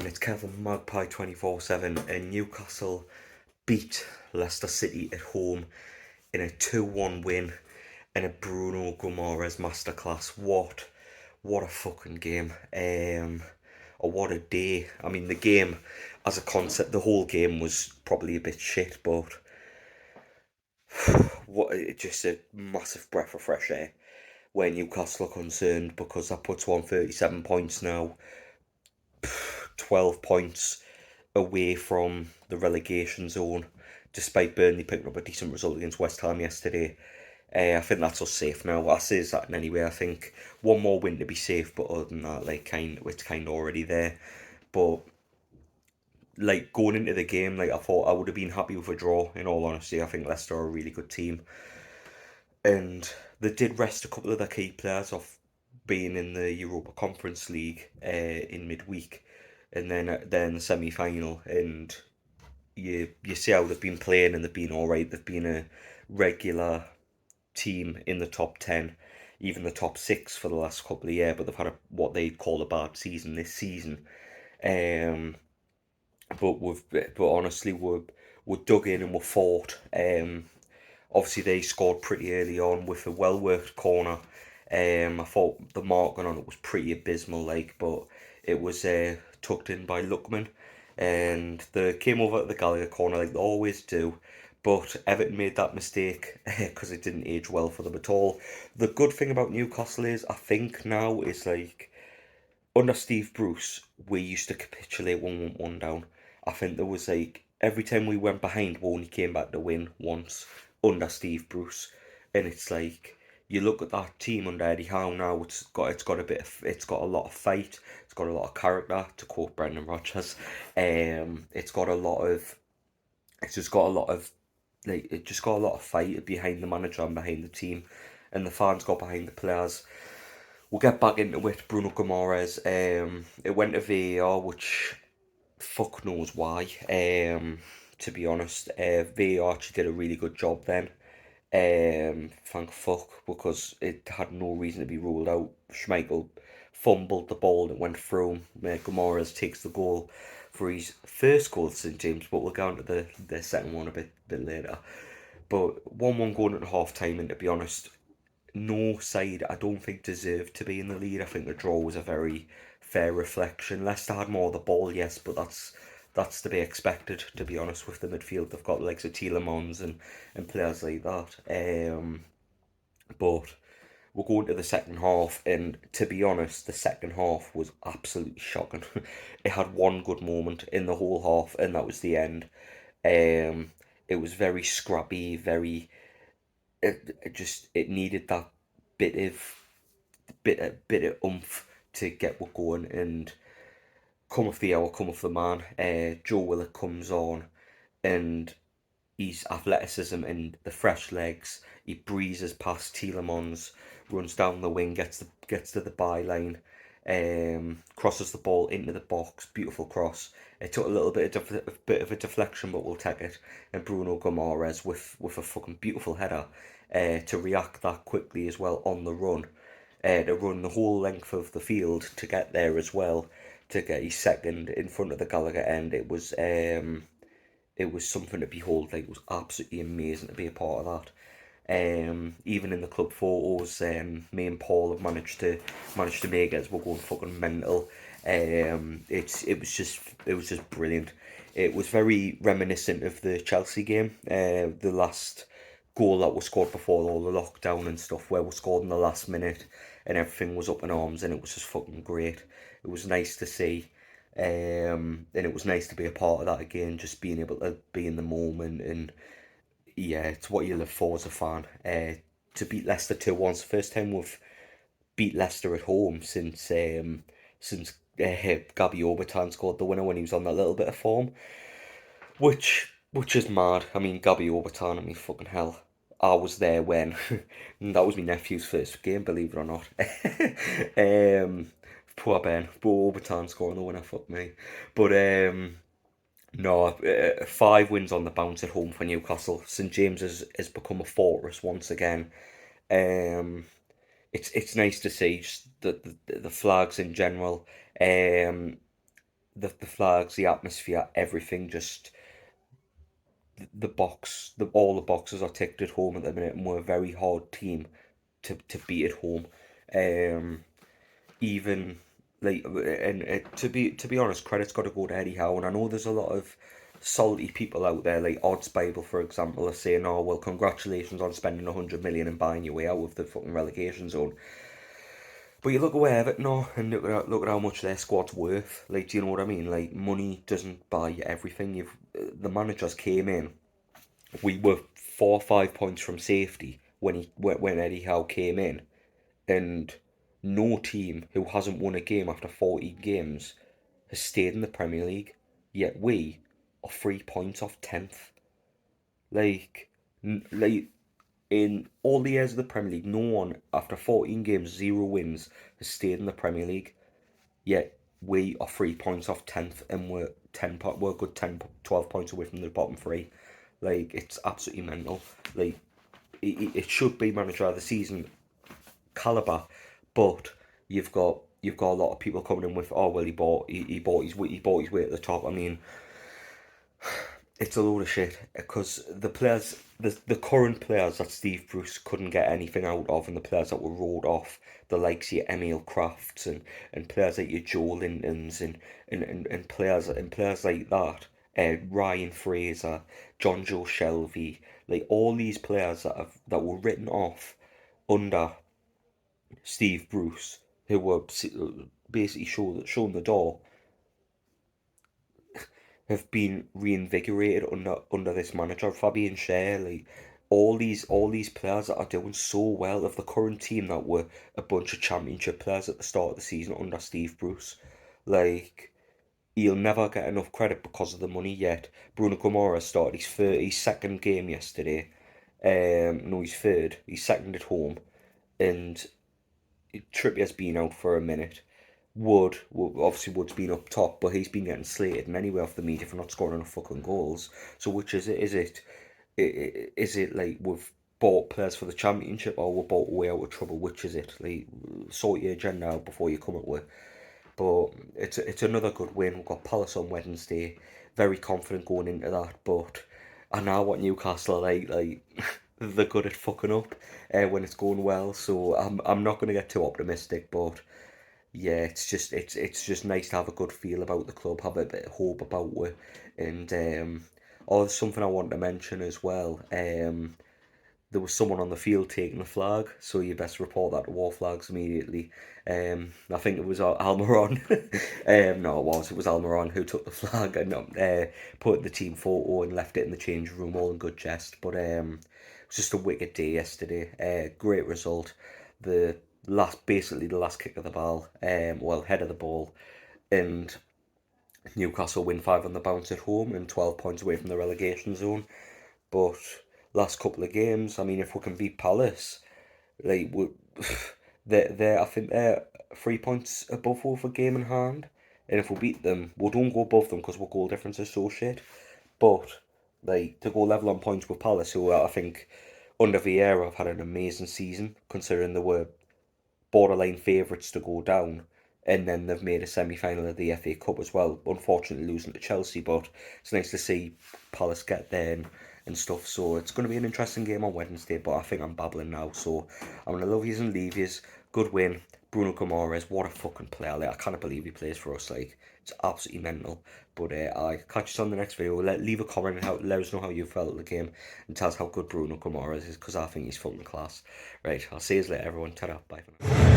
It's Kevin Magpie 24/7, and Newcastle beat Leicester City at home in a 2-1 win and a Bruno Guimaraes masterclass. What a fucking game. Or what a day. I mean, the game as a concept, the whole game was probably a bit shit, but just a massive breath of fresh air where Newcastle are concerned, because that puts one 37 points now, 12 points away from the relegation zone, despite Burnley picking up a decent result against West Ham yesterday. I think that's us safe now. I say that in anyway. I think one more win to be safe, but other than that, it's kind of already there. But going into the game, I thought I would have been happy with a draw. In all honesty, I think Leicester are a really good team, and they did rest a couple of their key players off being in the Europa Conference League in midweek, and then they're in the semi final, and you see how they've been playing, and they've been all right. They've been a regular team in the top 10, even the top 6 for the last couple of years, but they've had what they'd call a bad season this season. Um, but honestly, we're dug in and we're fought. Obviously they scored pretty early on with a well worked corner. I thought the marking on it was pretty abysmal, but it was tucked in by Lookman, and they came over at the Gallagher corner like they always do. But Everton made that mistake because it didn't age well for them at all. The good thing about Newcastle is, I think now, is under Steve Bruce, we used to capitulate when we went one down. I think there was every time we went behind, we only came back to win once under Steve Bruce, and it's you look at that team under Eddie Howe now. It's got a lot of fight. It's got a lot of character. To quote Brendan Rodgers, it's got a lot of. It's just got a lot of it just got a lot of fight behind the manager and behind the team, and the fans got behind the players. We'll get back into it. Bruno Guimaraes. It went to VAR, which fuck knows why. To be honest, VAR actually did a really good job then. Thank fuck, because it had no reason to be ruled out. Schmeichel fumbled the ball and it went through him. Guimaraes takes the goal for his first goal at St James, but we'll go on to the second one a bit later. But 1-1 going into half time, and to be honest, no side I don't think deserved to be in the lead. I think the draw was a very fair reflection. Leicester had more of the ball, yes, but that's to be expected, to be honest. With the midfield, they've got like Tielemans and players like that. But we'll go into the second half, and to be honest, the second half was absolutely shocking. It had one good moment in the whole half, and that was the end. It was very scrappy, very. It needed that bit of bit of oomph to get what going, and come off the hour, come off the man. Joe Willock comes on, and his athleticism and the fresh legs, he breezes past Tielemans, runs down the wing, gets to the byline, crosses the ball into the box, beautiful cross. It took a little bit of a deflection, but we'll take it. And Bruno Guimaraes with a fucking beautiful header, to react that quickly as well on the run, to run the whole length of the field to get there as well, to get his second in front of the Gallagher end. It was something to behold. It was absolutely amazing to be a part of that. Even in the club photos, me and Paul have managed to make it as we're going fucking mental. It was just brilliant. It was very reminiscent of the Chelsea game, the last goal that was scored before all the lockdown and stuff, where we scored in the last minute and everything was up in arms, and it was just fucking great. It was nice to see. And it was nice to be a part of that again, just being able to be in the moment. And yeah, it's what you live for as a fan. To beat Leicester 2-1, it's the first time we've beat Leicester at home since Gabby Obertan scored the winner when he was on that little bit of form, which is mad. I mean, Gabby Obertan, I mean, fucking hell. I was there when that was my nephew's first game, believe it or not. Poor Ben, poor Obertan scoring the winner, fuck me. But no, 5 wins on the bounce at home for Newcastle. St James has become a fortress once again. Um, it's nice to see just the flags in general. Um, the flags, the atmosphere, everything, just all the boxes are ticked at home at the minute, and we're a very hard team to beat at home. Um, even like, and to be honest, credit's got to go to Eddie Howe, and I know there's a lot of salty people out there, like Odds Bible, for example, are saying, "Oh well, congratulations on spending 100 million and buying your way out of the fucking relegation zone." But you look away Everton now, and look at how much their squad's worth. Like, do you know what I mean? Like, money doesn't buy you everything. The managers came in. We were 4 or 5 points from safety when Eddie Howe came in, and no team who hasn't won a game after 14 games has stayed in the Premier League. Yet we are 3 points off 10th. Like in all the years of the Premier League, no one after 14 games, 0 wins, has stayed in the Premier League. Yet we are 3 points off 10th, and we're a good 10, 12 points away from the bottom three. Like, it's absolutely mental. Like, it should be manager of the season caliber, but you've got a lot of people coming in with, oh well, he bought his way at the top. I mean, it's a load of shit, because the current players that Steve Bruce couldn't get anything out of, and the players that were rolled off, the likes of your Emil Crafts and players like your Joe Lintons and players like that, Ryan Fraser, John Joe Shelby, like all these players that were written off under Steve Bruce, who were basically shown the door, have been reinvigorated under this manager, Fabian Schär. Like, all these players that are doing so well of the current team that were a bunch of championship players at the start of the season under Steve Bruce. Like, he'll never get enough credit because of the money yet. Bruno Gamora started his second game yesterday. No, his third. He's second at home, and Trippier's been out for a minute. Obviously Wood's been up top, but he's been getting slated and anyway off the media for not scoring enough fucking goals. So which is it? Is it like we've bought players for the championship, or we're bought way out of trouble? Which is it? Like, sort your agenda out before you come up with. But it's another good win. We've got Palace on Wednesday. Very confident going into that. But I know what Newcastle are like they're good at fucking up when it's going well. So I'm not gonna get too optimistic, but yeah, it's just nice to have a good feel about the club, have a bit of hope about it, and there's something I want to mention as well. There was someone on the field taking the flag, so you best report that to War Flags immediately. I think it was Almiron. No, it was Almiron who took the flag and put the team photo and left it in the change room, all in good jest. But it was just a wicked day yesterday. Great result. Basically the last kick of the ball, head of the ball, and Newcastle win 5 on the bounce at home and 12 points away from the relegation zone. But last couple of games, I mean, if we can beat Palace, like I think they're 3 points above us for game in hand, and if we beat them, we don't go above them because our goal difference is so shit. But like, to go level on points with Palace, who I think under Vieira have had an amazing season, considering they were borderline favourites to go down, and then they've made a semi-final of the FA Cup as well, unfortunately losing to Chelsea, but it's nice to see Palace get there and stuff. So it's going to be an interesting game on Wednesday, but I think I'm babbling now, so I'm going to love yous and leave yous. Good win. Bruno Guimaraes, what a fucking player. Like, I can't believe he plays for us. Like, it's absolutely mental. But I catch you on the next video. Leave a comment and let us know how you felt of the game, and tell us how good Bruno Guimaraes is, because I think he's fucking class. Right, I'll see you later, everyone. Ta-ra, bye for now.